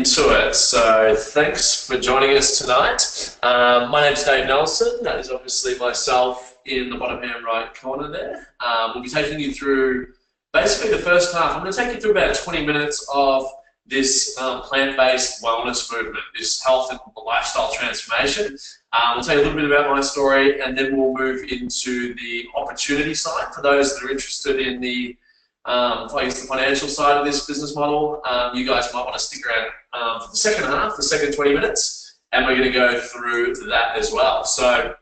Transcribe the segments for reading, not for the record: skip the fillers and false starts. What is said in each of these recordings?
Into it. So thanks for joining us tonight. My name's Dave Nelson. That is obviously myself in the bottom hand right corner there. We'll be taking you through basically the first half. I'm going to take you through about 20 minutes of this plant-based wellness movement, this health and lifestyle transformation. We'll tell you a little bit about my story, and then we'll move into the opportunity side for those that are interested in the I guess the financial side of this business model. You guys might want to stick around for the second half, the second 20 minutes, and we're going to go through that as well. So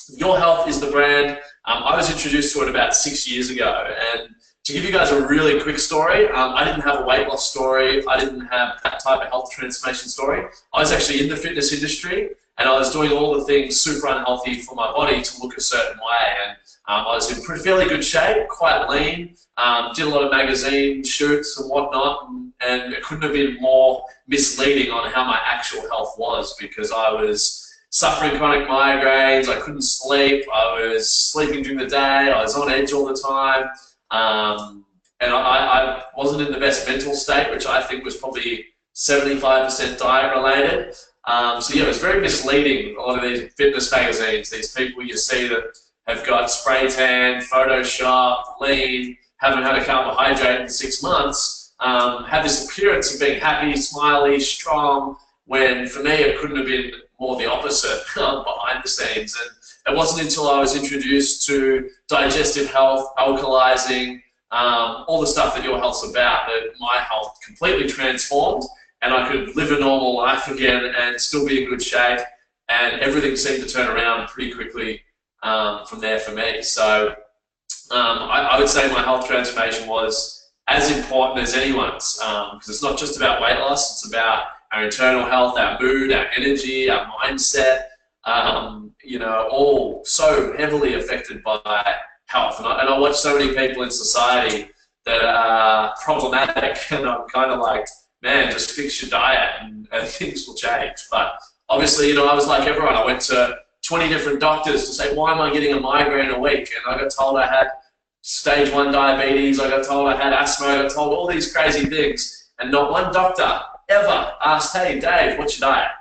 Your Health is the brand. I was introduced to it about 6 years ago, and to give you guys a really quick story, I didn't have a weight loss story. I didn't have that type of health transformation story. I was actually in the fitness industry, and I was doing all the things super unhealthy for my body to look a certain way. And I was in fairly good shape, quite lean, did a lot of magazine shoots and whatnot, and it couldn't have been more misleading on how my actual health was, because I was suffering chronic migraines, I couldn't sleep, I was sleeping during the day, I was on edge all the time, and I wasn't in the best mental state, which I think was probably 75% diet related. So yeah, it was very misleading, a lot of these fitness magazines, these people you see that have got spray tan, Photoshop, lean, haven't had a carbohydrate in 6 months, have this appearance of being happy, smiley, strong, when for me it couldn't have been more the opposite behind the scenes. And it wasn't until I was introduced to digestive health, alkalizing, all the stuff that Your Health's about, that my health completely transformed, and I could live a normal life again and still be in good shape, and everything seemed to turn around pretty quickly from there for me. So I would say my health transformation was as important as anyone's, because it's not just about weight loss, it's about our internal health, our mood, our energy, our mindset, you know, all so heavily affected by health. And I watch so many people in society that are problematic, and I'm kind of like, man, just fix your diet and things will change. But obviously, you know, I was like everyone. I went to 20 different doctors to say, why am I getting a migraine a week? And I got told I had stage 1 diabetes, I got told I had asthma, I got told all these crazy things. And not one doctor ever asked, hey, Dave, what's your diet?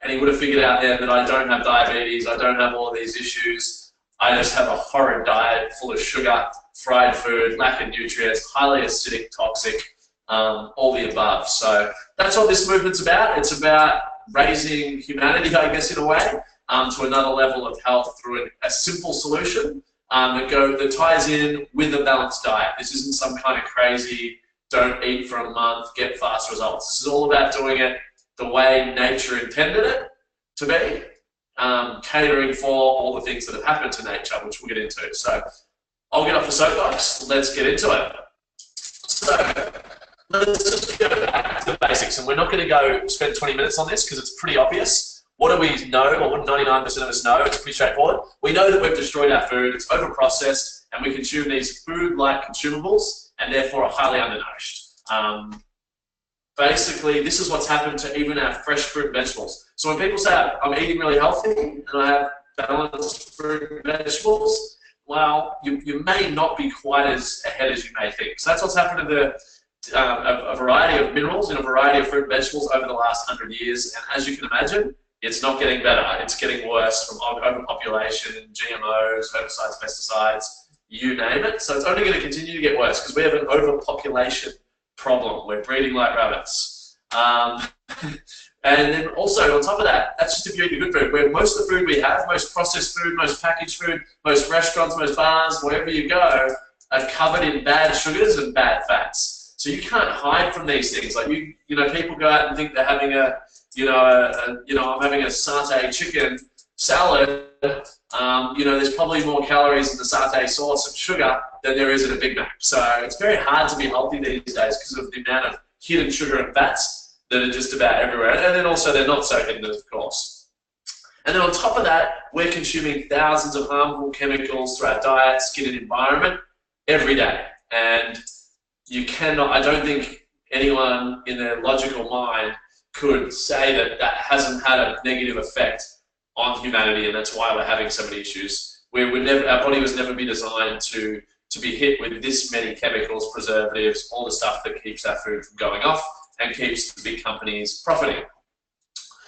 And he would have figured out then that I don't have diabetes, I don't have all of these issues. I just have a horrid diet full of sugar, fried food, lack of nutrients, highly acidic, toxic, all the above. So that's what this movement's about. It's about raising humanity, I guess, in a way, to another level of health through a simple solution that ties in with a balanced diet. This isn't some kind of crazy, don't eat for a month, get fast results. This is all about doing it the way nature intended it to be, catering for all the things that have happened to nature, which we'll get into. So I'll get off the soapbox, let's get into it. So let's just go back to the basics, and we're not going to go spend 20 minutes on this because it's pretty obvious. What do we know, or what 99% of us know? It's pretty straightforward. We know that we've destroyed our food, it's over-processed, and we consume these food-like consumables, and therefore are highly undernourished. Basically, this is what's happened to even our fresh fruit and vegetables. So when people say, I'm eating really healthy, and I have balanced fruit and vegetables, well, you may not be quite as ahead as you may think. So that's what's happened to a variety of minerals in a variety of fruit and vegetables over the last 100 years, and as you can imagine, it's not getting better. It's getting worse from overpopulation, GMOs, herbicides, pesticides, you name it. So it's only going to continue to get worse because we have an overpopulation problem. We're breeding like rabbits. And then also on top of that, that's just if you eat the good food. Where most of the food we have, most processed food, most packaged food, most restaurants, most bars, wherever you go, are covered in bad sugars and bad fats. So you can't hide from these things. Like you know, people go out and think they're having I'm having a satay chicken salad. You know, there's probably more calories in the satay sauce and sugar than there is in a Big Mac. So it's very hard to be healthy these days because of the amount of hidden sugar and fats that are just about everywhere. And then also they're not so hidden, of course. And then on top of that, we're consuming thousands of harmful chemicals through our diet, skin and environment every day. And you cannot, I don't think anyone in their logical mind could say that that hasn't had a negative effect on humanity, and that's why we're having so many issues. Our body was never be designed to be hit with this many chemicals, preservatives, all the stuff that keeps our food from going off and keeps the big companies profiting.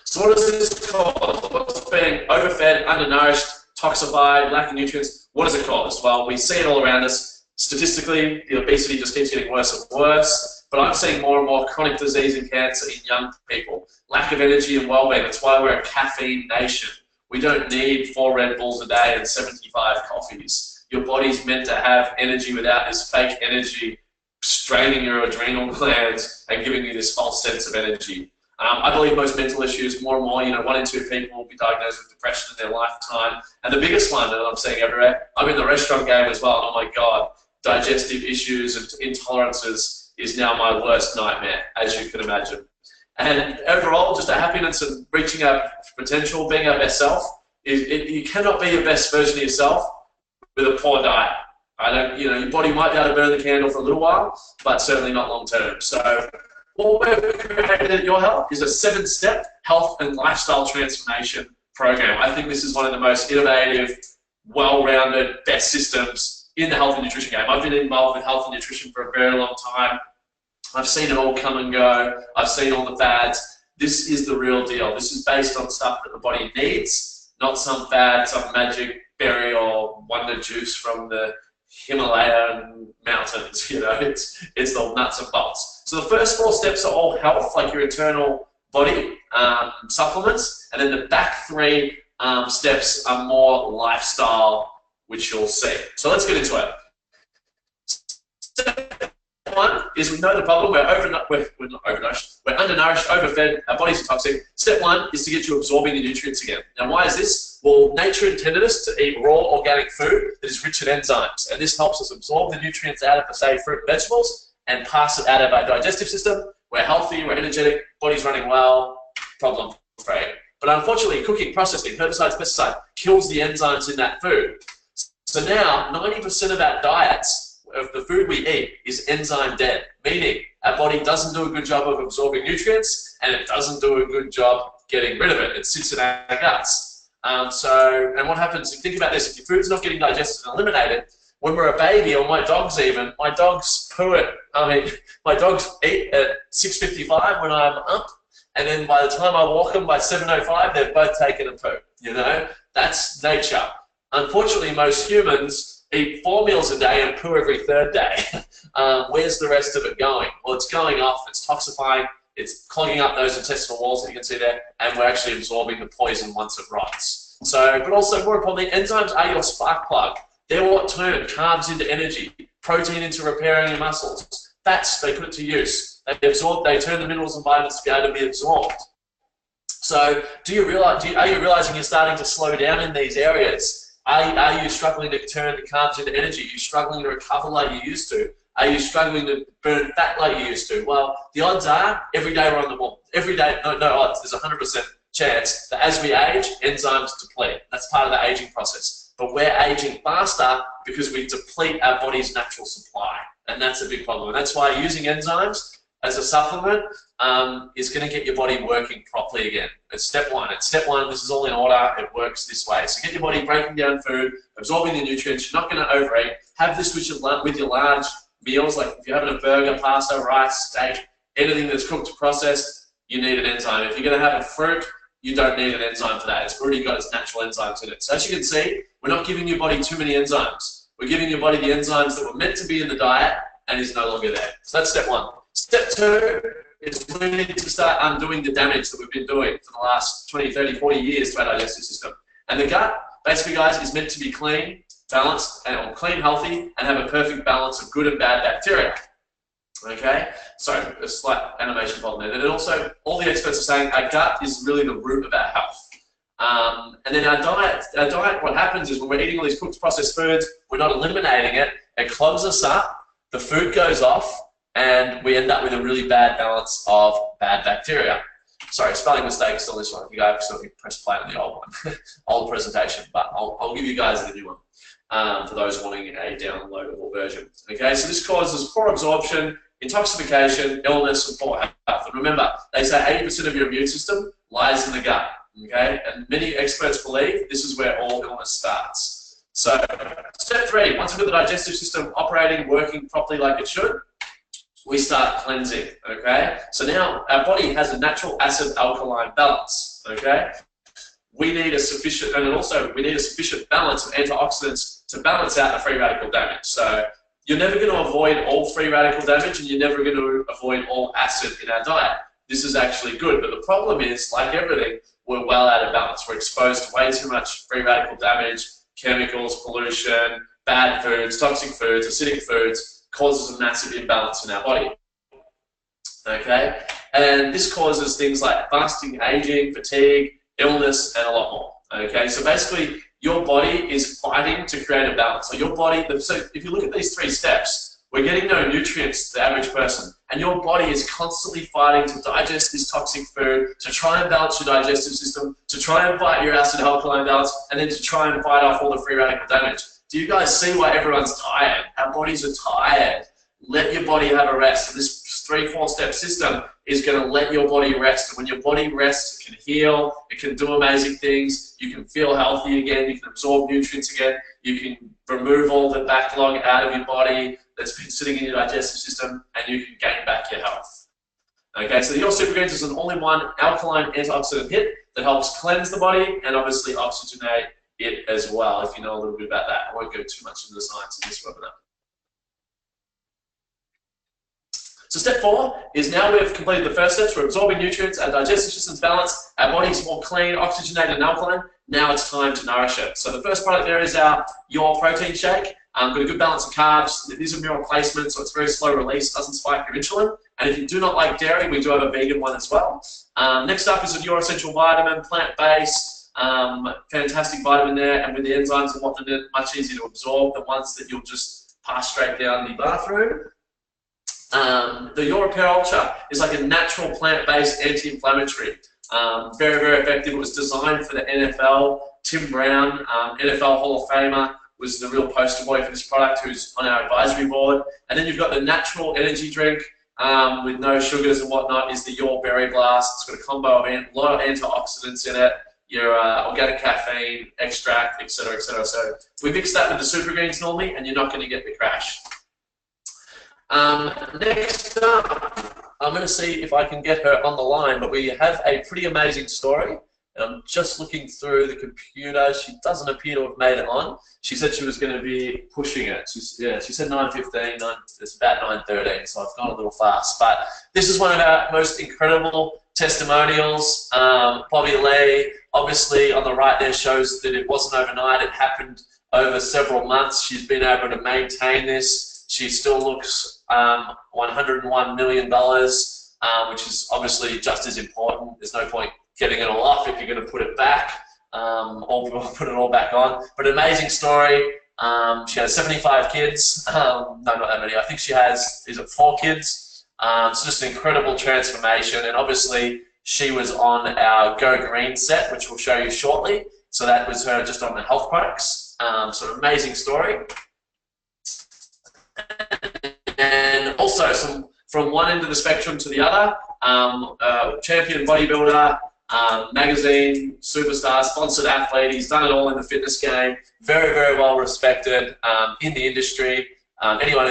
So what does this cause? What's being overfed, undernourished, toxified, lacking nutrients? What does it cause? Well, we see it all around us. Statistically, the obesity just keeps getting worse and worse. But I'm seeing more and more chronic disease and cancer in young people. Lack of energy and well-being. That's why we're a caffeine nation. We don't need 4 Red Bulls a day and 75 coffees. Your body's meant to have energy without this fake energy straining your adrenal glands and giving you this false sense of energy. I believe most mental issues, more and more, 1 in 2 people will be diagnosed with depression in their lifetime. And the biggest one that I'm seeing everywhere, I'm in the restaurant game as well, and oh my God, digestive issues and intolerances is now my worst nightmare, as you can imagine. And overall, just a happiness and reaching our potential, being our best self. You cannot be your best version of yourself with a poor diet. Your body might be able to burn the candle for a little while, but certainly not long term. So what we've created at Your Health is a 7-step health and lifestyle transformation program. I think this is one of the most innovative, well-rounded, best systems in the health and nutrition game. I've been involved with health and nutrition for a very long time. I've seen it all come and go. I've seen all the fads. This is the real deal. This is based on stuff that the body needs, not some fad, some magic berry or wonder juice from the Himalayan mountains. It's the nuts and bolts. So the first 4 steps are all health, like your internal body, supplements, and then the back 3 steps are more lifestyle, which you'll see. So let's get into it. Step 1 is we know the problem. We're not overnourished. We're undernourished, overfed. Our bodies are toxic. Step 1 is to get you absorbing the nutrients again. Now, why is this? Well, nature intended us to eat raw organic food that is rich in enzymes, and this helps us absorb the nutrients out of, say, fruit and vegetables and pass it out of our digestive system. We're healthy, we're energetic, body's running well, problem free. But unfortunately, cooking, processing, herbicides, pesticides kills the enzymes in that food. So now, 90% of our diets, of the food we eat, is enzyme dead, meaning our body doesn't do a good job of absorbing nutrients, and it doesn't do a good job getting rid of it. It sits in our guts. And what happens, if you think about this, if your food's not getting digested and eliminated, when we're a baby, or my dogs even, my dogs poo it. My dogs eat at 6:55 when I'm up, and then by the time I walk them by 7:05, they've both taken a poo. That's nature. Unfortunately, most humans eat 4 meals a day and poo every 3rd day. Where's the rest of it going? Well, it's going off, it's toxifying, it's clogging up those intestinal walls that you can see there, and we're actually absorbing the poison once it rots. But also, more importantly, enzymes are your spark plug. They're what turn carbs into energy, protein into repairing your muscles. Fats, they put it to use. They turn the minerals and vitamins to be able to be absorbed. So are you realizing you're starting to slow down in these areas? Are you struggling to turn the carbs into energy? Are you struggling to recover like you used to? Are you struggling to burn fat like you used to? Well, the odds are every day we're on the wall. Every day, no odds, there's a 100% chance that as we age, enzymes deplete. That's part of the aging process. But we're aging faster because we deplete our body's natural supply. And that's a big problem. And that's why using enzymes as a supplement is going to get your body working properly again. It's step 1. It's step 1, this is all in order, it works this way. So get your body breaking down food, absorbing the nutrients, you're not going to overeat. Have this with your large meals, like if you're having a burger, pasta, rice, steak, anything that's cooked or processed, you need an enzyme. If you're going to have a fruit, you don't need an enzyme for that. It's already got its natural enzymes in it. So as you can see, we're not giving your body too many enzymes. We're giving your body the enzymes that were meant to be in the diet and is no longer there. So that's step 1. Step 2 is we need to start undoing the damage that we've been doing for the last 20, 30, 40 years to our digestive system. And the gut, basically guys, is meant to be clean, balanced, and clean, healthy, and have a perfect balance of good and bad bacteria. Okay, so a slight animation problem there. And then also, all the experts are saying our gut is really the root of our health. And then our diet, what happens is when we're eating all these cooked processed foods, we're not eliminating it, it clogs us up, the food goes off, and we end up with a really bad balance of bad bacteria. Sorry, spelling mistakes on this one. You guys still press play on the old one, old presentation, but I'll give you guys the new one for those wanting a downloadable version. Okay, so this causes poor absorption, intoxication, illness, and poor health. And remember, they say 80% of your immune system lies in the gut. Okay, and many experts believe this is where all illness starts. So, step 3, once we've got the digestive system operating, working properly like it should, we start cleansing, okay? So now our body has a natural acid-alkaline balance, okay? We need a sufficient, and also we need a sufficient balance of antioxidants to balance out the free radical damage. So you're never going to avoid all free radical damage, and you're never going to avoid all acid in our diet. This is actually good, but the problem is, like everything, we're well out of balance. We're exposed to way too much free radical damage, chemicals, pollution, bad foods, toxic foods, acidic foods, causes a massive imbalance in our body. Okay? And this causes things like fasting, aging, fatigue, illness, and a lot more. Okay? So basically, your body is fighting to create a balance. So your body, so if you look at these 3 steps, we're getting no nutrients to the average person, and your body is constantly fighting to digest this toxic food, to try and balance your digestive system, to try and fight your acid-alkaline balance, and then to try and fight off all the free radical damage. Do you guys see why everyone's tired? Our bodies are tired. Let your body have a rest. And this 3-4-step system is going to let your body rest. And when your body rests, it can heal, it can do amazing things, you can feel healthy again, you can absorb nutrients again, you can remove all the backlog out of your body that's been sitting in your digestive system, and you can gain back your health. Okay, so your Super Greens is an all-in-one alkaline antioxidant hit that helps cleanse the body and obviously oxygenate it as well, if you know a little bit about that. I won't go too much into the science of this webinar. So step 4 is now we've completed the first steps. We're absorbing nutrients, our digestive system's balanced, our body's more clean, oxygenated and alkaline. Now it's time to nourish it. So the first product there is your protein shake. Got a good balance of carbs. These are meal replacements, so it's very slow release, doesn't spike your insulin. And if you do not like dairy, we do have a vegan one as well. Next up is your essential vitamin, plant-based, fantastic vitamin there, and with the enzymes and whatnot, much easier to absorb, the ones that you'll just pass straight down the bathroom. The Your Repair Ultra is like a natural plant-based anti-inflammatory. Very, very effective. It was designed for the NFL. Tim Brown, NFL Hall of Famer, was the real poster boy for this product, who's on our advisory board. And then you've got the natural energy drink with no sugars and whatnot, is the Your Berry Blast. It's got a combo of a lot of antioxidants in it, your organic caffeine, extract, etc., etc. So we mix that with the Super Greens normally, and you're not going to get the crash. Next up, I'm going to see if I can get her on the line, but we have a pretty amazing story. And I'm just looking through the computer. She doesn't appear to have made it on. She said she was going to be pushing it. She said 9:15. It's about 9:13, so I've gone a little fast. But this is one of our most incredible testimonials. Bobby Lee, obviously on the right there, shows that it wasn't overnight. It happened over several months. She's been able to maintain this. She still looks $101 million, which is obviously just as important. There's no point getting it all off if you're going to put it back, or put it all back on. But an amazing story. She has 75 kids. No, not that many. I think she has, is it 4 kids? It's just an incredible transformation. And obviously, she was on our Go Green set, which we'll show you shortly. So that was her just on the health products. So an amazing story. And also, from one end of the spectrum to the other, champion bodybuilder, magazine, superstar, sponsored athlete. He's done it all in the fitness game. Very, very well respected in the industry. Anyone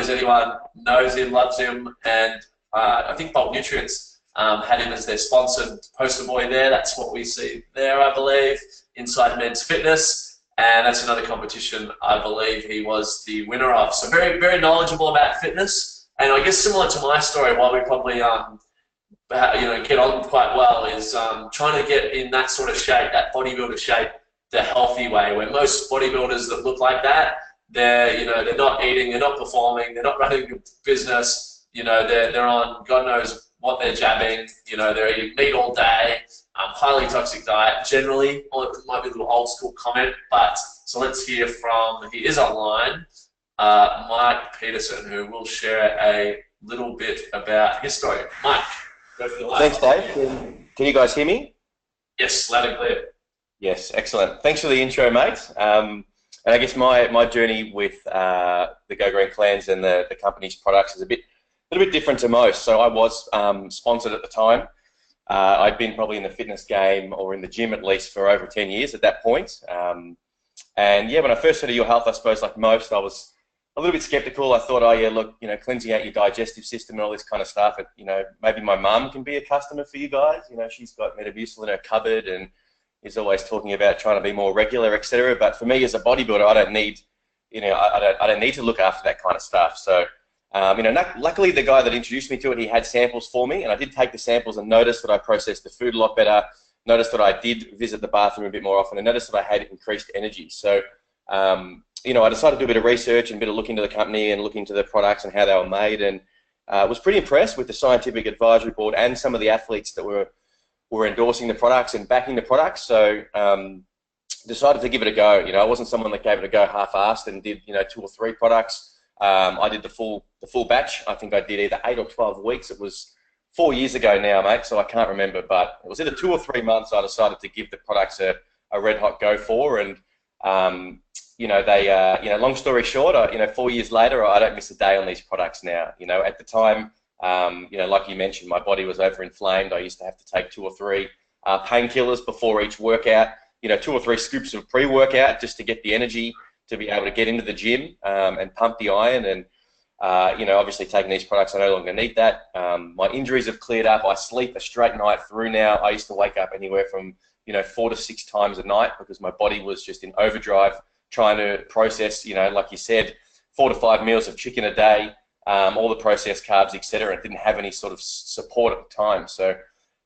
knows him, loves him, and I think Bulk Nutrients had him as their sponsored poster boy there. That's what we see there, I believe, inside Men's Fitness. And that's another competition I believe he was the winner of. So very, very knowledgeable about fitness. And I guess similar to my story, while we probably get on quite well, is trying to get in that sort of shape, that bodybuilder shape, the healthy way. Where most bodybuilders that look like that, they're not eating, they're not performing, they're not running a business. They're on God knows what they're jabbing. They're eating meat all day. Highly toxic diet generally. Or it might be a little old school comment, but so let's hear from, he is online, Mike Peterson, who will share a little bit about his story. Mike, go for the line. Thanks, Dave. Can you guys hear me? Yes, loud and clear. Yes, excellent. Thanks for the intro, mate. And I guess my journey with the Go Green Cleanse and the company's products is a little bit different to most. So I was sponsored at the time. I'd been probably in the fitness game, or in the gym at least, for over 10 years at that point. And yeah, when I first heard of Your Health, I suppose like most, I was a little bit skeptical. I thought, oh yeah, look, you know, cleansing out your digestive system and all this kind of stuff. You know, maybe my mum can be a customer for you guys. You know, she's got Metamucil in her cupboard and is always talking about trying to be more regular, etc. But for me as a bodybuilder, I don't need, you know, I don't need to look after that kind of stuff. So, you know, luckily the guy that introduced me to it, he had samples for me, and I did take the samples and noticed that I processed the food a lot better. Noticed that I did visit the bathroom a bit more often, and noticed that I had increased energy. So, you know, I decided to do a bit of research and a bit of look into the company and look into the products and how they were made, and was pretty impressed with the scientific advisory board and some of the athletes that were endorsing the products and backing the products. So decided to give it a go. You know, I wasn't someone that gave it a go half-assed and did, you know, 2 or 3 products. I did the full batch. I think I did either 8 or 12 weeks. It was 4 years ago now, mate, so I can't remember, but it was either 2 or 3 months I decided to give the products a red hot go for. And you know, they, you know, long story short, you know, 4 years later, I don't miss a day on these products now. You know, at the time, you know, like you mentioned, my body was overinflamed. I used to have to take 2 or 3 painkillers before each workout, you know, 2 or 3 scoops of pre-workout just to get the energy to be able to get into the gym and pump the iron. And, you know, obviously taking these products, I no longer need that. My injuries have cleared up. I sleep a straight night through now. I used to wake up anywhere from, you know, 4 to 6 times a night because my body was just in overdrive trying to process, you know, like you said, 4 to 5 meals of chicken a day, all the processed carbs, etc. It didn't have any sort of support at the time. So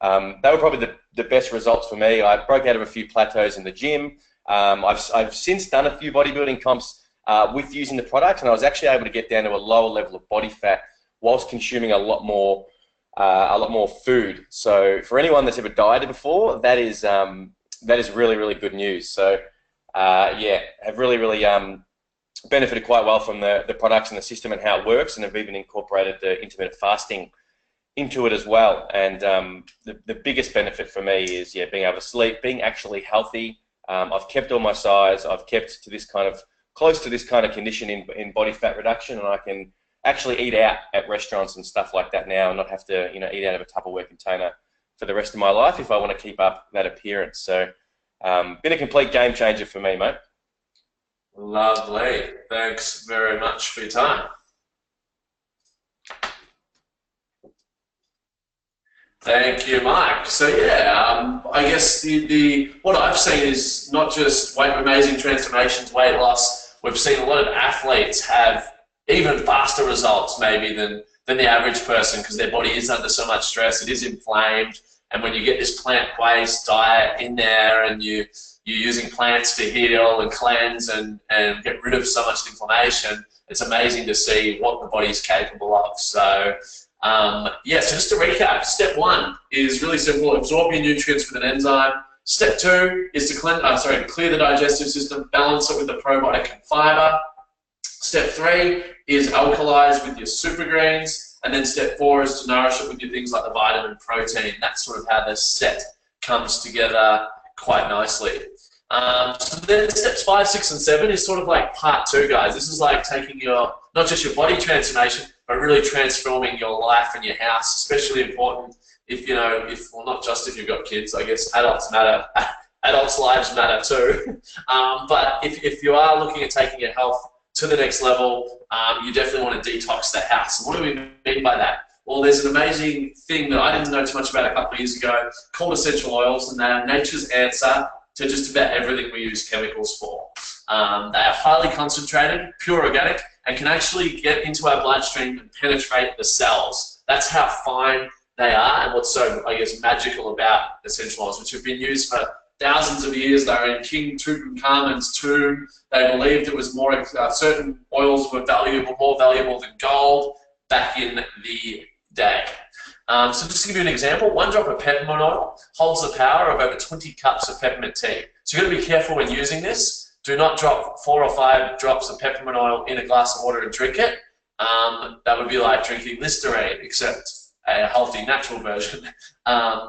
they were probably the best results for me. I broke out of a few plateaus in the gym. I've since done a few bodybuilding comps with using the products, and I was actually able to get down to a lower level of body fat whilst consuming a lot more food. So for anyone that's ever dieted before, that is really, really good news. So yeah, have really benefited quite well from the products and the system and how it works, and have even incorporated the intermittent fasting into it as well. And the biggest benefit for me is, yeah, being able to sleep, being actually healthy. I've kept all my size. I've kept to this kind of close to this kind of condition in body fat reduction, and I can actually eat out at restaurants and stuff like that now and not have to, you know, eat out of a Tupperware container for the rest of my life if I want to keep up that appearance. So been a complete game changer for me, mate. Lovely. Thanks very much for your time. Thank you, Mike. So yeah, I guess what I've seen is not just amazing transformations, weight loss. We've seen a lot of athletes have even faster results maybe than the average person, because their body is under so much stress, it is inflamed, and when you get this plant-based diet in there and you're using plants to heal and cleanse and get rid of so much inflammation, it's amazing to see what the body's capable of. So yeah, so just to recap, step 1 is really simple: absorb your nutrients with an enzyme. Step 2 is to clear the digestive system, balance it with the probiotic and fiber. Step 3 is alkalize with your super greens, and then step 4 is to nourish it with your things like the vitamin, protein. That's sort of how the set comes together quite nicely. So then steps 5, 6, and 7 is sort of like part 2, guys. This is like taking not just your body transformation, but really transforming your life and your house. Especially important if, well, not just if you've got kids. I guess adults matter. Adults' lives matter too. But if you are looking at taking your health to the next level, you definitely want to detox the house. And what do we mean by that? Well, there's an amazing thing that I didn't know too much about a couple of years ago called essential oils, and they are nature's answer to just about everything we use chemicals for. They are highly concentrated, pure organic, and can actually get into our bloodstream and penetrate the cells. That's how fine they are, and what's so, I guess, magical about essential oils, which have been used for thousands of years. They were in King Tutankhamun's tomb. They believed it was more, certain oils were more valuable than gold back in the day. So just to give you an example, 1 drop of peppermint oil holds the power of over 20 cups of peppermint tea. So you've got to be careful when using this. Do not drop 4 or 5 drops of peppermint oil in a glass of water and drink it. That would be like drinking Listerine, except a healthy, natural version.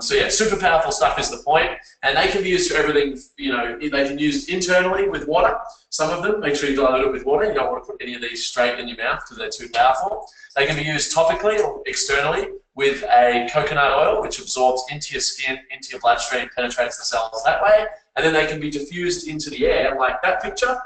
So yeah, super powerful stuff is the point. And they can be used for everything, they can be used internally with water. Some of them, make sure you dilute it with water. You don't want to put any of these straight in your mouth because they're too powerful. They can be used topically or externally with a coconut oil, which absorbs into your skin, into your bloodstream, penetrates the cells that way. And then they can be diffused into the air, like that picture.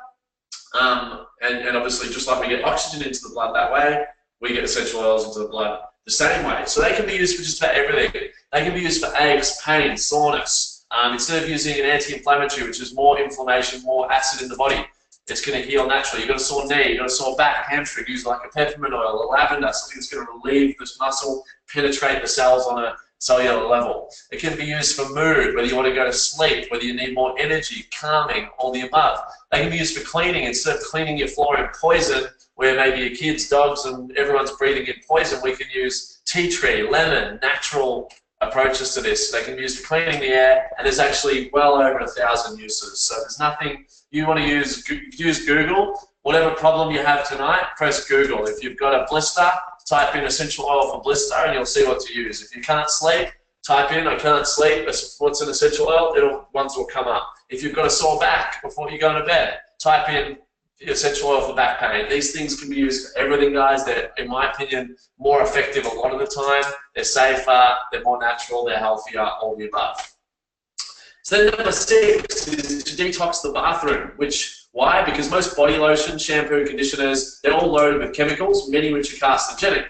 And obviously, just like we get oxygen into the blood that way, we get essential oils into the blood the same way. So they can be used for just about everything. They can be used for aches, pain, soreness. Instead of using an anti-inflammatory, which is more inflammation, more acid in the body, it's going to heal naturally. You've got a sore knee, you've got a sore back, hamstring, use like a peppermint oil, a lavender, something that's going to relieve this muscle, penetrate the cells on a cellular level. It can be used for mood, whether you want to go to sleep, whether you need more energy, calming, all the above. They can be used for cleaning. Instead of cleaning your floor in poison, where maybe your kids, dogs, and everyone's breathing in poison, we can use tea tree, lemon, natural approaches to this. They can be used for cleaning the air, and there's actually well over 1,000 uses. So there's nothing you want to use Google. Whatever problem you have tonight, press Google. If you've got a blister, type in essential oil for blister and you'll see what to use. If you can't sleep, type in I can't sleep, what's an essential oil, ones will come up. If you've got a sore back before you go to bed, type in essential oil for back pain. These things can be used for everything, guys. They're, in my opinion, more effective a lot of the time. They're safer, they're more natural, they're healthier, all the above. So then number 6 is to detox the bathroom, why? Because most body lotion, shampoo, conditioners, they're all loaded with chemicals, many which are carcinogenic.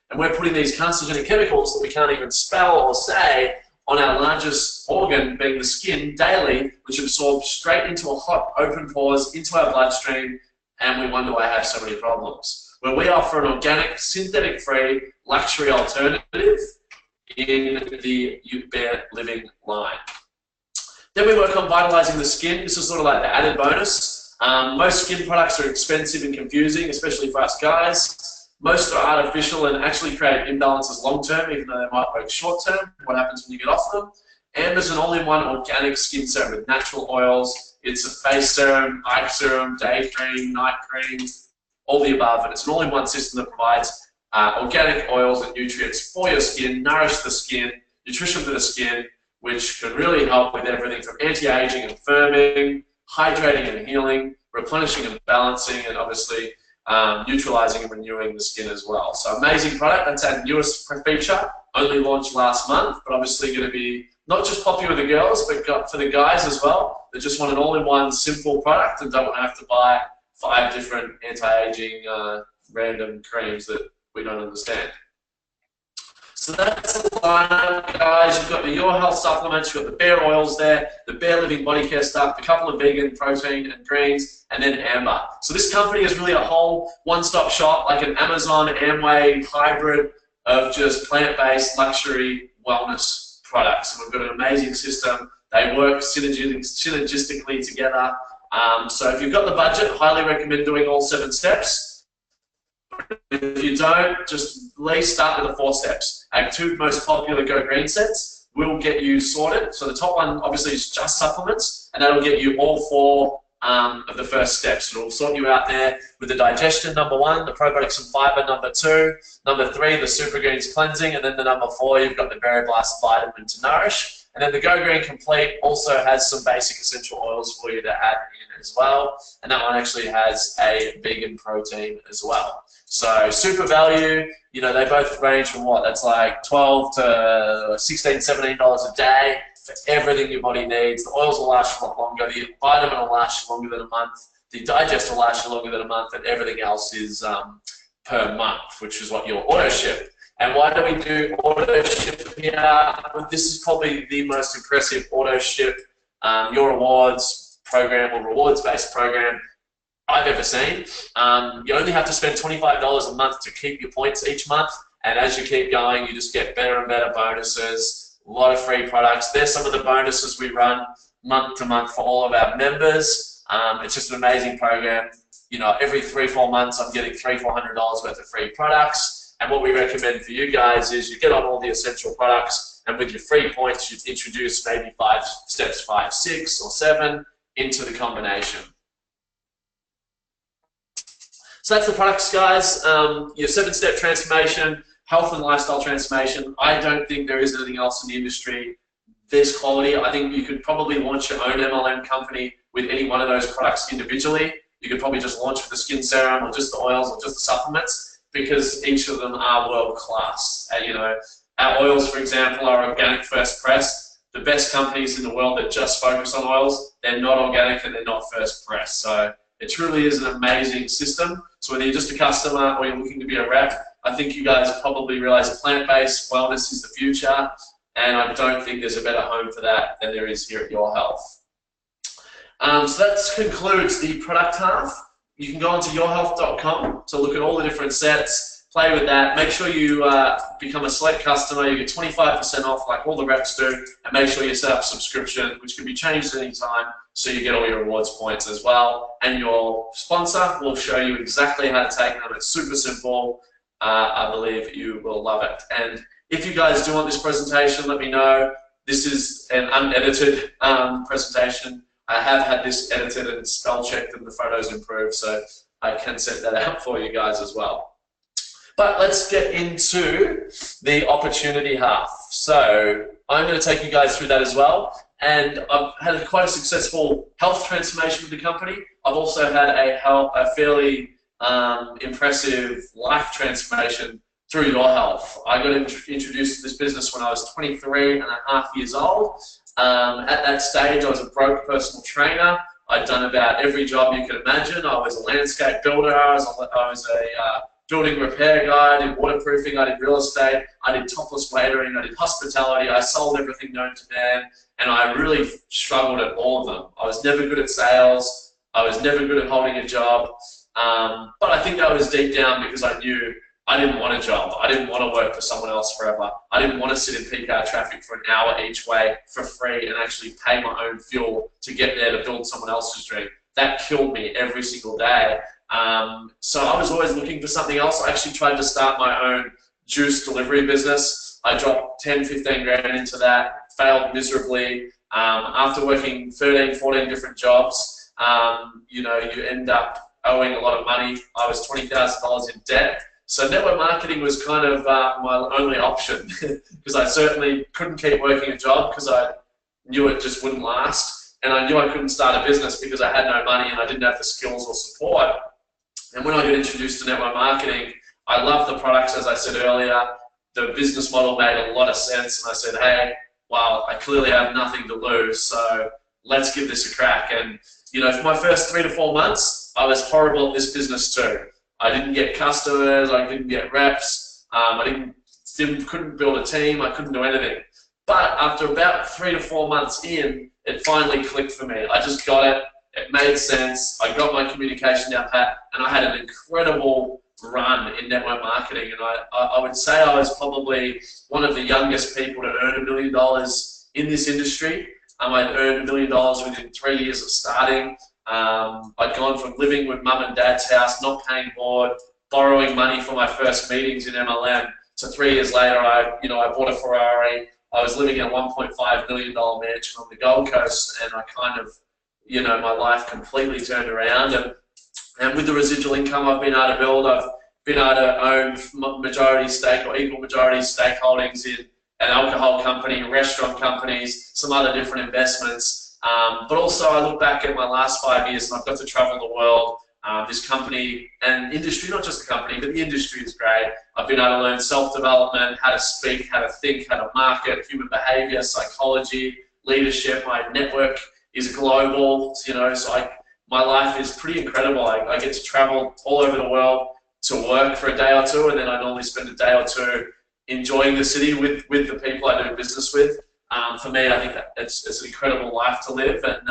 And we're putting these carcinogenic chemicals that we can't even spell or say on our largest organ, being the skin, daily, which absorbs straight into a hot, open pores, into our bloodstream, and we wonder why I have so many problems. Where we offer an organic, synthetic-free, luxury alternative in the Bare Living line. Then we work on vitalizing the skin. This is sort of like the added bonus. Most skin products are expensive and confusing, especially for us guys. Most are artificial and actually create imbalances long-term, even though they might work short-term. What happens when you get off them? And there's an all-in-one organic skin serum with natural oils. It's a face serum, eye serum, day cream, night cream, all the above. And it's an all-in-one system that provides organic oils and nutrients for your skin, nourish the skin, nutrition for the skin, which can really help with everything from anti-aging and firming, hydrating and healing, replenishing and balancing, and obviously neutralizing and renewing the skin as well. So amazing product. That's our newest feature, only launched last month, but obviously going to be not just popular with the girls, but for the guys as well. They just want an all-in-one simple product and don't have to buy 5 different anti-aging random creams that we don't understand. So that's the lineup, guys. You've got the Your Health supplements, you've got the Bare oils there, the Bare Living body care stuff, a couple of vegan protein and greens, and then Amber. So this company is really a whole one-stop shop, like an Amazon, Amway hybrid of just plant-based luxury wellness products. And we've got an amazing system. They work synergistically together. So if you've got the budget, highly recommend doing all 7 steps. If you don't, just at least start with the 4 steps. Our 2 most popular Go Green sets will get you sorted. So the top one obviously is just supplements, and that'll get you all 4 of the first steps. It'll sort you out there with the digestion, number 1, the probiotics and fiber, number 2, number 3, the Super Greens cleansing, and then the number 4, you've got the Berry Blast vitamin to nourish. And then the Go Green Complete also has some basic essential oils for you to add in as well. And that one actually has a vegan protein as well. So super value, you know, they both range from what? That's like $12 to $16, $17 a day for everything your body needs. The oils will last a lot longer. The vitamin will last you longer than a month. The digest will last you longer than a month, and everything else is per month, which is what your Autoship. And why do we do Autoship here? Well, this is probably the most impressive Autoship, your rewards program or rewards-based program I've ever seen. You only have to spend $25 a month to keep your points each month, and as you keep going, you just get better and better bonuses, a lot of free products. There's some of the bonuses we run month to month for all of our members. It's just an amazing program. You know, every 3-4 months, I'm getting $300-400 worth of free products. And what we recommend for you guys is you get on all the essential products, and with your free points, you introduce maybe 5 steps, 5, 6, or 7 into the combination. So that's the products, guys. Your 7-step transformation, health and lifestyle transformation. I don't think there is anything else in the industry this quality. I think you could probably launch your own MLM company with any one of those products individually. You could probably just launch with the skin serum or just the oils or just the supplements, because each of them are world class. You know, our oils, for example, are organic first press. The best companies in the world that just focus on oils, they're not organic and they're not first press. So It truly is an amazing system. So whether you're just a customer or you're looking to be a rep, I think you guys probably realize plant-based wellness is the future, and I don't think there's a better home for that than there is here at Your Health. So that concludes the product half. You can go onto yourhealth.com to look at all the different sets, play with that. Make sure you become a select customer. You get 25% off like all the reps do, and make sure you set up subscription, which can be changed at any time, so you get all your rewards points as well. And your sponsor will show you exactly how to take them. It's super simple. I believe you will love it. And if you guys do want this presentation, let me know. This is an unedited presentation. I have had this edited and spell checked and the photos improved, so I can set that out for you guys as well. But let's get into the opportunity half. So I'm going to take you guys through that as well. And I've had quite a successful health transformation with the company. I've also had a fairly impressive life transformation through Your Health. I got introduced to this business when I was 23.5 years old. At that stage, I was a broke personal trainer. I'd done about every job you could imagine. I was a landscape builder. I was a building repair guy. I did waterproofing. I did real estate. I did topless waitering. I did hospitality. I sold everything known to man, and I really struggled at all of them. I was never good at sales. I was never good at holding a job. But I think that was deep down because I knew I didn't want a job. I didn't want to work for someone else forever. I didn't want to sit in peak hour traffic for an hour each way for free and actually pay my own fuel to get there to build someone else's dream. That killed me every single day. So I was always looking for something else. I actually tried to start my own juice delivery business. I dropped 10, 15 grand into that, failed miserably. After working 13, 14 different jobs, you end up owing a lot of money. I was $20,000 in debt. So network marketing was kind of my only option because I certainly couldn't keep working a job because I knew it just wouldn't last, and I knew I couldn't start a business because I had no money and I didn't have the skills or support. And when I got introduced to network marketing, I loved the products, as I said earlier. The business model made a lot of sense, and I said, hey, well, I clearly have nothing to lose, so let's give this a crack. And for my first 3 to 4 months, I was horrible at this business too. I didn't get customers, I didn't get reps, I couldn't build a team, I couldn't do anything. But after about 3 to 4 months in, it finally clicked for me. I just got it, it made sense, I got my communication down pat, and I had an incredible run in network marketing. And I would say I was probably one of the youngest people to earn $1 million in this industry. I'd earned $1 million within 3 years of starting. I'd gone from living with mum and dad's house, not paying board, borrowing money for my first meetings in MLM, to 3 years later, I bought a Ferrari. I was living in a $1.5 million mansion on the Gold Coast, and I kind of, my life completely turned around. And with the residual income I've been able to build, I've been able to own majority stake or equal majority stake holdings in an alcohol company, restaurant companies, some other different investments. But also I look back at my last 5 years and I've got to travel the world. This company and industry, not just the company, but the industry is great. I've been able to learn self-development, how to speak, how to think, how to market, human behavior, psychology, leadership. My network is global, so my life is pretty incredible. I get to travel all over the world to work for a day or two, and then I normally spend a day or two enjoying the city with the people I do business with. For me, I think that it's an incredible life to live, and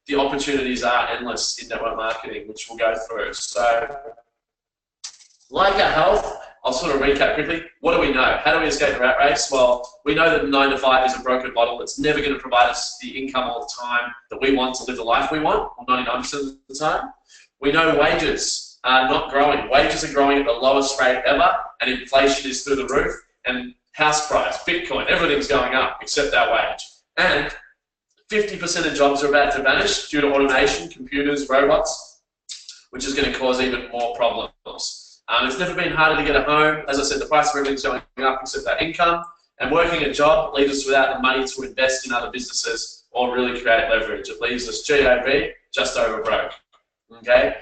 the opportunities are endless in network marketing, which we'll go through. So, like our health, I'll sort of recap quickly. What do we know? How do we escape the rat race? Well, we know that 9 to 5 is a broken model. It's never going to provide us the income all the time that we want to live the life we want, or 99% of the time. We know wages are not growing. Wages are growing at the lowest rate ever, and inflation is through the roof. And house price, Bitcoin, everything's going up except our wage. And 50% of jobs are about to vanish due to automation, computers, robots, which is going to cause even more problems. It's never been harder to get a home. As I said, the price of everything's going up except our income. And working a job leaves us without the money to invest in other businesses or really create leverage. It leaves us GAB, just over broke. Okay?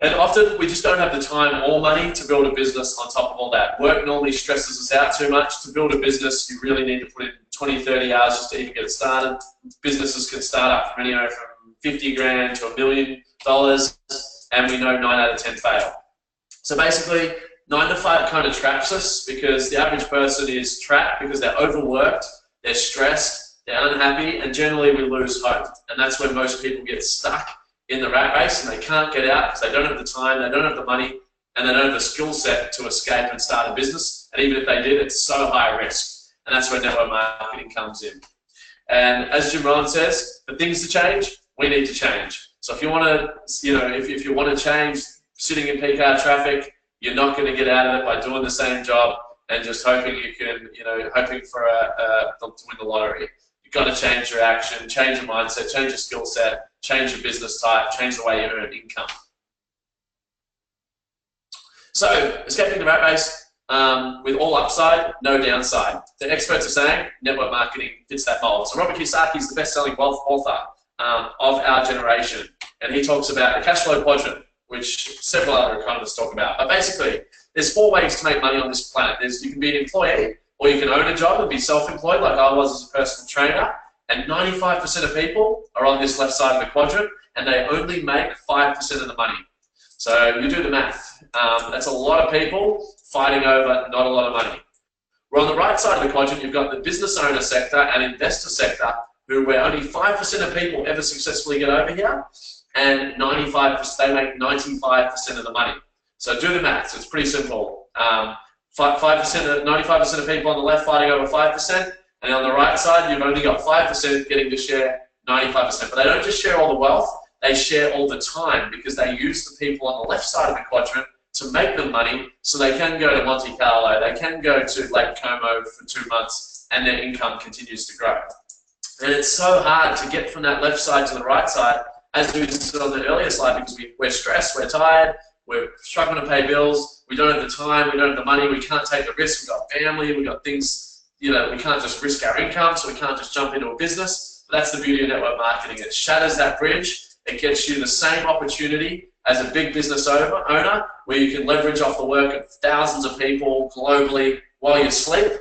And often we just don't have the time or money to build a business on top of all that. Work normally stresses us out too much. To build a business, you really need to put in 20, 30 hours just to even get it started. Businesses can start up from anywhere from 50 grand to $1 million and we know 9 out of 10 fail. So basically, 9 to 5 kind of traps us because the average person is trapped because they're overworked, they're stressed, they're unhappy, and generally we lose hope. And that's when most people get stuck in the rat race and they can't get out because they don't have the time, they don't have the money, and they don't have the skill set to escape and start a business. And even if they did, it's so high risk. And that's where network marketing comes in. And as Jim Rohn says, for things to change, we need to change. So if you want to, if you want to change sitting in peak hour traffic, you're not going to get out of it by doing the same job and just hoping you can, hoping for to win the lottery. You've got to change your action, change your mindset, change your skill set, change your business type, change the way you earn income. So, escaping the rat race with all upside, no downside. The experts are saying network marketing fits that mold. So Robert Kiyosaki is the best-selling wealth author of our generation, and he talks about the cashflow quadrant, which several other economists talk about. But basically, there's 4 ways to make money on this planet. You can be an employee, or you can own a job and be self-employed like I was as a personal trainer, and 95% of people are on this left side of the quadrant, and they only make 5% of the money. So you do the math. That's a lot of people fighting over not a lot of money. We're on the right side of the quadrant, you've got the business owner sector and investor sector, where only 5% of people ever successfully get over here, and 95%, they make 95% of the money. So do the maths, it's pretty simple. 95% of people on the left fighting over 5%, and on the right side, you've only got 5% getting to share 95%. But they don't just share all the wealth, they share all the time because they use the people on the left side of the quadrant to make them money so they can go to Monte Carlo, they can go to Lake Como for 2 months, and their income continues to grow. And it's so hard to get from that left side to the right side, as we said on the earlier slide, because we're stressed, we're tired, we're struggling to pay bills, we don't have the time, we don't have the money, we can't take the risk, we've got family, we've got things, we can't just risk our income, so we can't just jump into a business. But that's the beauty of network marketing. It shatters that bridge, it gets you the same opportunity as a big business owner, where you can leverage off the work of thousands of people globally while you sleep,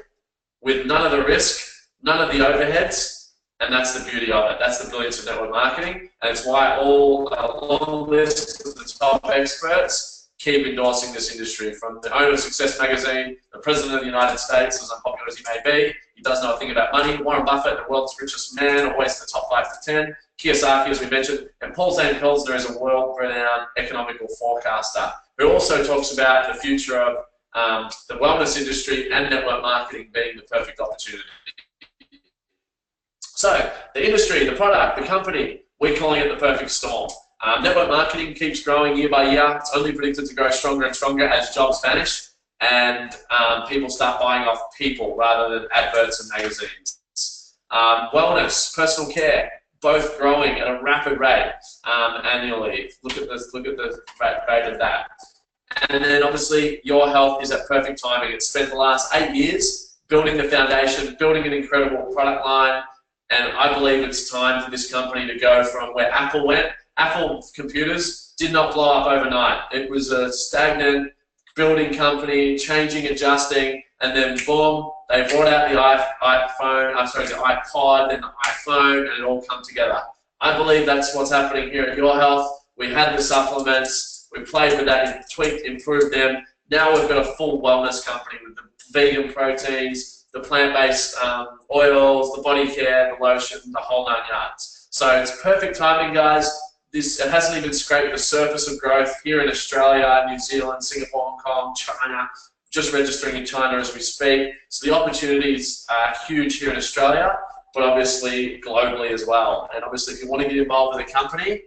with none of the risk, none of the overheads, and that's the beauty of it. That's the brilliance of network marketing, and it's why all a long list of the top experts keep endorsing this industry. From the owner of Success magazine, the President of the United States, as unpopular as he may be, he does know a thing about money. Warren Buffett, the world's richest man, always in the top 5 to 10. Kiyosaki, as we mentioned, and Paul Zane Pilsner is a world-renowned economical forecaster who also talks about the future of the wellness industry and network marketing being the perfect opportunity. So, the industry, the product, the company, we're calling it the perfect storm. Network marketing keeps growing year by year. It's only predicted to grow stronger and stronger as jobs vanish and people start buying off people rather than adverts and magazines. Wellness, personal care, both growing at a rapid rate annually. Look at the rate of that. And then obviously your health is at perfect timing. It's spent the last 8 years building the foundation, building an incredible product line, and I believe it's time for this company to go from where Apple went. Apple computers did not blow up overnight. It was a stagnant building company, changing, adjusting, and then boom, they brought out the the iPod, then the iPhone, and it all come together. I believe that's what's happening here at Your Health. We had the supplements, we played with that, tweaked, improved them. Now we've got a full wellness company with the vegan proteins, the plant-based oils, the body care, the lotion, the whole 9 yards. So it's perfect timing, guys. It hasn't even scraped the surface of growth here in Australia, New Zealand, Singapore, Hong Kong, China, just registering in China as we speak. So the opportunities are huge here in Australia, but obviously globally as well. And obviously if you want to get involved with a company,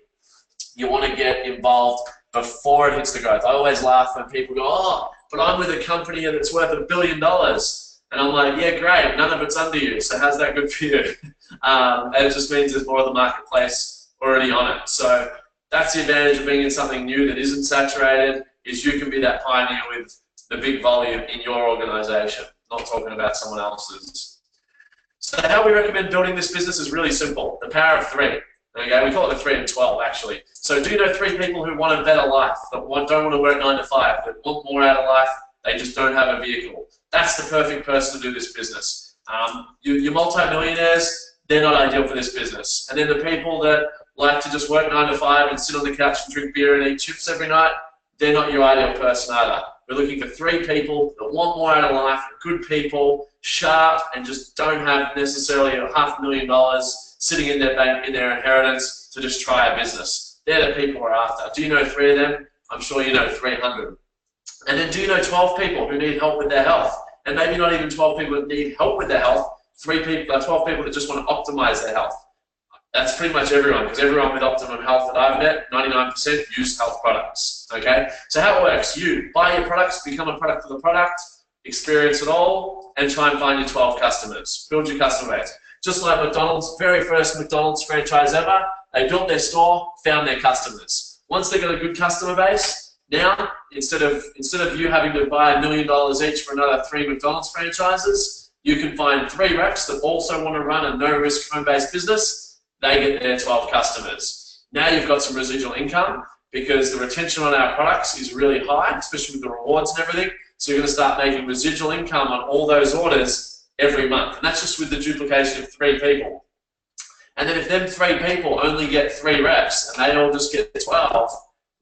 you want to get involved before it hits the growth. I always laugh when people go, oh, but I'm with a company that's worth $1 billion. And I'm like, yeah, great, none of it's under you, so how's that good for you? And it just means there's more of the marketplace already on it. So that's the advantage of being in something new that isn't saturated, is you can be that pioneer with the big volume in your organization, not talking about someone else's. So how we recommend building this business is really simple, the power of 3. Okay, we call it the 3 and 12 actually. So do you know 3 people who want a better life, that don't want to work 9 to 5, that want more out of life, they just don't have a vehicle? That's the perfect person to do this business. Your multi-millionaires, they're not ideal for this business. And then the people that like to just work 9 to 5 and sit on the couch and drink beer and eat chips every night, they're not your ideal person either. We're looking for 3 people that want more out of life, good people, sharp, and just don't have necessarily $500,000 sitting in their bank, in their inheritance, to just try a business. They're the people we're after. Do you know 3 of them? I'm sure you know 300. And then do you know 12 people who need help with their health? And maybe not even 12 people that need help with their health, 12 people that just want to optimize their health. That's pretty much everyone, because everyone with optimum health that I've met, 99% use health products, okay? So how it works, you buy your products, become a product of the product, experience it all, and try and find your 12 customers. Build your customer base. Just like McDonald's, very first McDonald's franchise ever, they built their store, found their customers. Once they got a good customer base, now, instead of you having to buy $1 million each for another 3 McDonald's franchises, you can find 3 reps that also want to run a no-risk home-based business. They get their 12 customers. Now you've got some residual income because the retention on our products is really high, especially with the rewards and everything. So you're going to start making residual income on all those orders every month. And that's just with the duplication of 3 people. And then if them 3 people only get 3 reps and they all just get 12,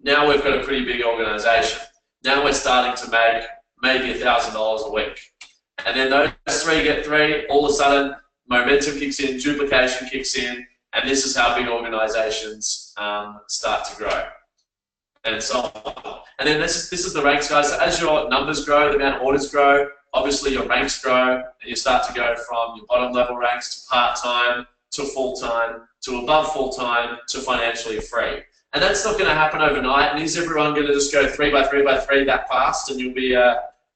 now we've got a pretty big organization. Now we're starting to make maybe $1,000 a week. And then those 3 get 3, all of a sudden momentum kicks in, duplication kicks in, and this is how big organizations start to grow, and so on. And then this is the ranks, guys. So as your numbers grow, the amount of orders grow, obviously your ranks grow, and you start to go from your bottom level ranks to part-time, to full-time, to above full-time, to financially free. And that's not going to happen overnight. And is everyone going to just go 3 by 3 by 3 that fast, and you'll be,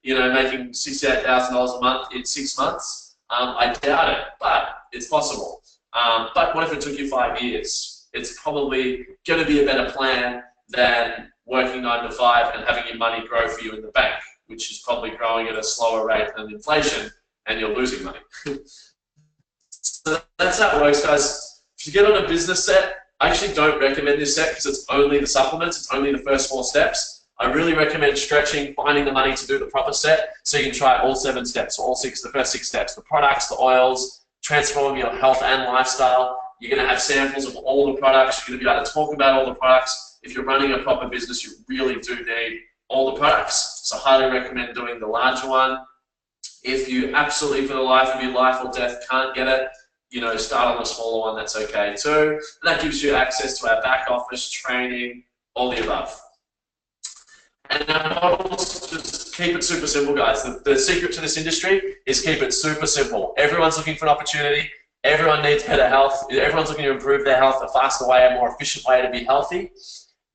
making $68,000 a month in 6 months? I doubt it, but it's possible. But what if it took you 5 years? It's probably going to be a better plan than working 9 to 5 and having your money grow for you in the bank, which is probably growing at a slower rate than inflation, and you're losing money. So that's how it works, guys. If you get on a business set, I actually don't recommend this set because it's only the supplements, it's only the first 4 steps. I really recommend stretching, finding the money to do the proper set, so you can try all 7 steps, or all 6, the first 6 steps, the products, the oils, transform your health and lifestyle. You're going to have samples of all the products. You're going to be able to talk about all the products. If you're running a proper business, you really do need all the products. So I highly recommend doing the larger one. If you absolutely, for the life of your life or death, can't get it, start on the smaller one, that's okay too. And that gives you access to our back office, training, all the above. And our models, just keep it super simple, guys. The secret to this industry is keep it super simple. Everyone's looking for an opportunity. Everyone needs better health. Everyone's looking to improve their health, a faster way, a more efficient way to be healthy.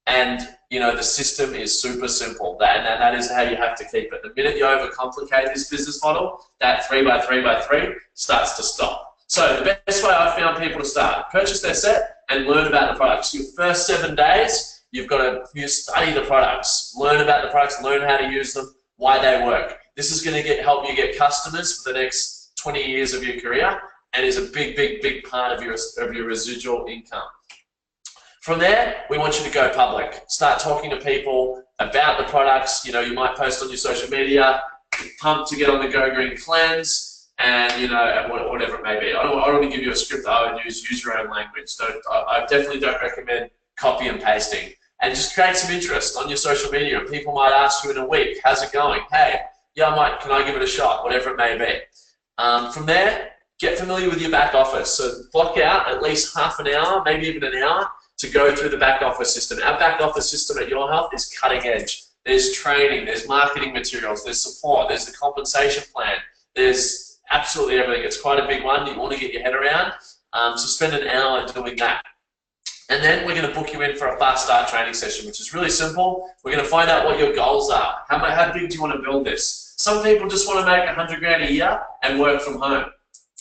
And, the system is super simple. That is how you have to keep it. The minute you overcomplicate this business model, that 3 by 3 by 3 starts to stop. So the best way I've found people to start, purchase their set and learn about the products. Your first 7 days, you've got to study the products, learn about the products, learn how to use them, why they work. This is going to help you get customers for the next 20 years of your career, and is a big, big, big part of your residual income. From there, we want you to go public. Start talking to people about the products. You might post on your social media, pumped to get on the Go Green Cleanse, and whatever it may be. I don't want to give you a script. I would use your own language. I definitely don't recommend copy and pasting. And just create some interest on your social media. And people might ask you in a week, how's it going? Hey, yeah, can I give it a shot? Whatever it may be. From there, get familiar with your back office. So block out at least half an hour, maybe even an hour, to go through the back office system. Our back office system at Your Health is cutting edge. There's training, there's marketing materials, there's support, there's the compensation plan, there's absolutely everything. It's quite a big one you want to get your head around. So spend an hour doing that. And then we're going to book you in for a fast start training session, which is really simple. We're going to find out what your goals are. How big do you want to build this? Some people just want to make 100 grand a year and work from home.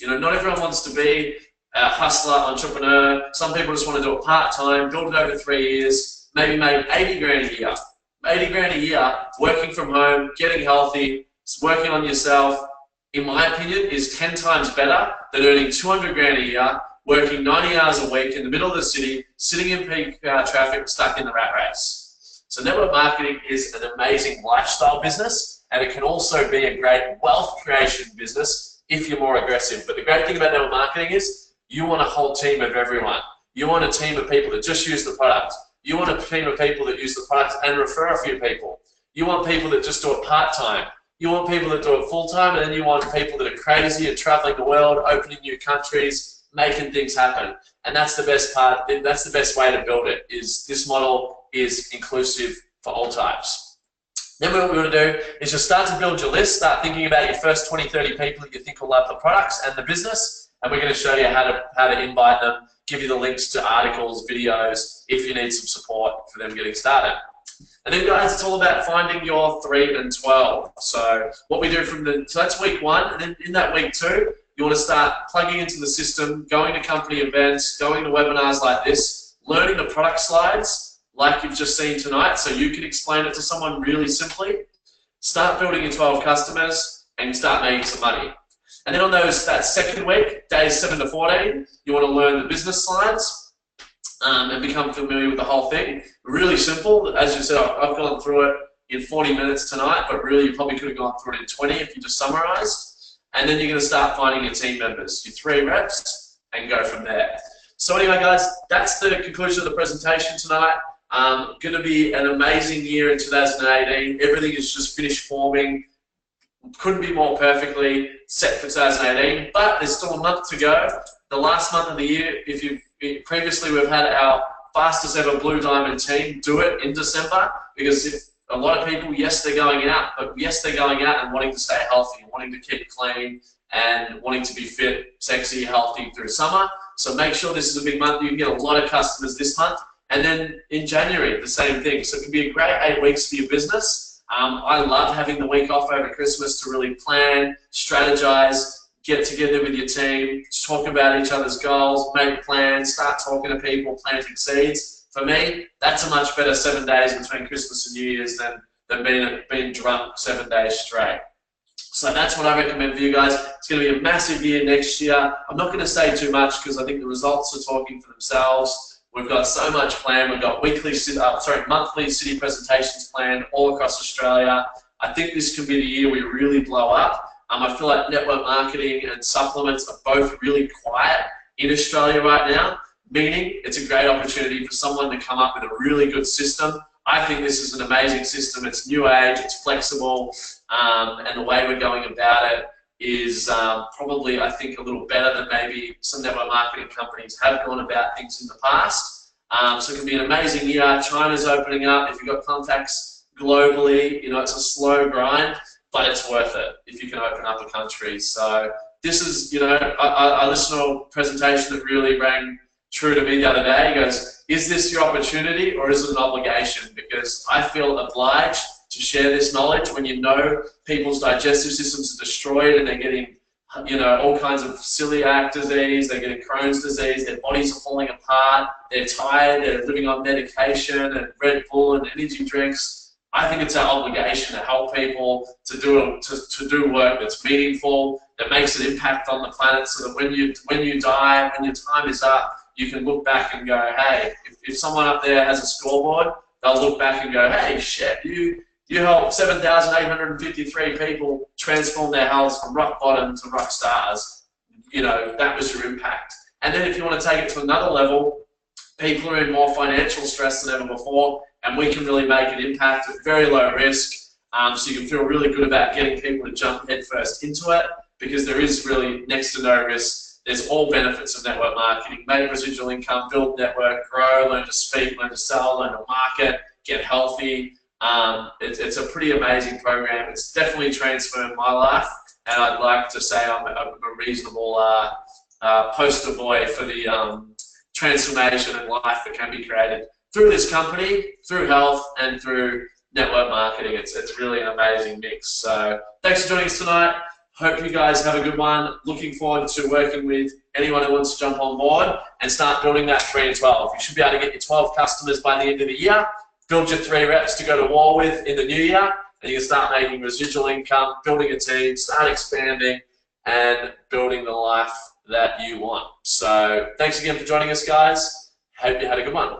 Not everyone wants to be a hustler, entrepreneur. Some people just want to do it part-time, build it over 3 years, maybe make 80 grand a year. 80 grand a year, working from home, getting healthy, working on yourself, in my opinion, is 10 times better than earning 200 grand a year, working 90 hours a week in the middle of the city, sitting in peak traffic, stuck in the rat race. So network marketing is an amazing lifestyle business, and it can also be a great wealth creation business if you're more aggressive. But the great thing about network marketing is You want a whole team of everyone. You want a team of people that just use the product. You want a team of people that use the product and refer a few people. You want people that just do it part-time. You want people that do it full-time, and then you want people that are crazy and traveling the world, opening new countries, making things happen. And that's the best part. That's the best way to build it. Is this model is inclusive for all types. Then what we want to do is just start to build your list. Start thinking about your first 20, 30 people that you think will love the products and the business. And we're going to show you how to invite them, give you the links to articles, videos, if you need some support for them getting started. And then guys, it's all about finding your 3 and 12. So what we do so that's week 1, and then in that week 2, you want to start plugging into the system, going to company events, going to webinars like this, learning the product slides like you've just seen tonight so you can explain it to someone really simply. Start building your 12 customers and start making some money. And then on that second week, days 7 to 14, you want to learn the business slides and become familiar with the whole thing. Really simple. As you said, I've gone through it in 40 minutes tonight, but really you probably could have gone through it in 20 if you just summarized. And then you're going to start finding your team members, your 3 reps, and go from there. So anyway, guys, that's the conclusion of the presentation tonight. Going to be an amazing year in 2018. Everything is just finished forming. Couldn't be more perfectly set for 2018, but there's still a month to go. The last month of the year, previously we've had our fastest ever Blue Diamond team do it in December, because if a lot of people, yes, they're going out, but yes, they're going out and wanting to stay healthy, and wanting to keep clean, and wanting to be fit, sexy, healthy through summer. So make sure this is a big month. You can get a lot of customers this month. And then in January, the same thing. So it can be a great 8 weeks for your business. I love having the week off over Christmas to really plan, strategize, get together with your team, talk about each other's goals, make plans, start talking to people, planting seeds. For me, that's a much better 7 days between Christmas and New Year's than being drunk 7 days straight. So that's what I recommend for you guys. It's going to be a massive year next year. I'm not going to say too much because I think the results are talking for themselves. We've got so much planned. We've got monthly city presentations planned all across Australia. I think this can be the year we really blow up. I feel like network marketing and supplements are both really quiet in Australia right now, meaning it's a great opportunity for someone to come up with a really good system. I think this is an amazing system. It's new age, it's flexible, and the way we're going about it is probably, I think, a little better than maybe some network marketing companies have gone about things in the past. So it can be an amazing year. China's opening up. If you've got contacts globally, you know, it's a slow grind, but it's worth it if you can open up a country. So this is, you know, I listened to a presentation that really rang true to me the other day. He goes, is this your opportunity or is it an obligation? Because I feel obliged to share this knowledge when you know people's digestive systems are destroyed and they're getting, you know, all kinds of celiac disease, they're getting Crohn's disease, their bodies are falling apart, they're tired, they're living on medication and Red Bull and energy drinks. I think it's our obligation to help people to do work that's meaningful, that makes an impact on the planet, so that when you die, when your time is up, you can look back and go, hey, if someone up there has a scoreboard, they'll look back and go, hey, shit, you helped 7,853 people transform their health from rock bottom to rock stars. You know, that was your impact. And then if you want to take it to another level, people are in more financial stress than ever before, and we can really make an impact at very low risk. So you can feel really good about getting people to jump headfirst into it, because there is really next to no risk. There's all benefits of network marketing: make residual income, build network, grow, learn to speak, learn to sell, learn to market, get healthy. It's a pretty amazing program. It's definitely transformed my life, and I'd like to say I'm a reasonable poster boy for the transformation in life that can be created through this company, through health, and through network marketing. It's really an amazing mix. So thanks for joining us tonight. Hope you guys have a good one. Looking forward to working with anyone who wants to jump on board and start building that 3 and 12. You should be able to get your 12 customers by the end of the year, build your 3 reps to go to war with in the new year, and you can start making residual income, building a team, start expanding, and building the life that you want. So thanks again for joining us, guys. Hope you had a good one.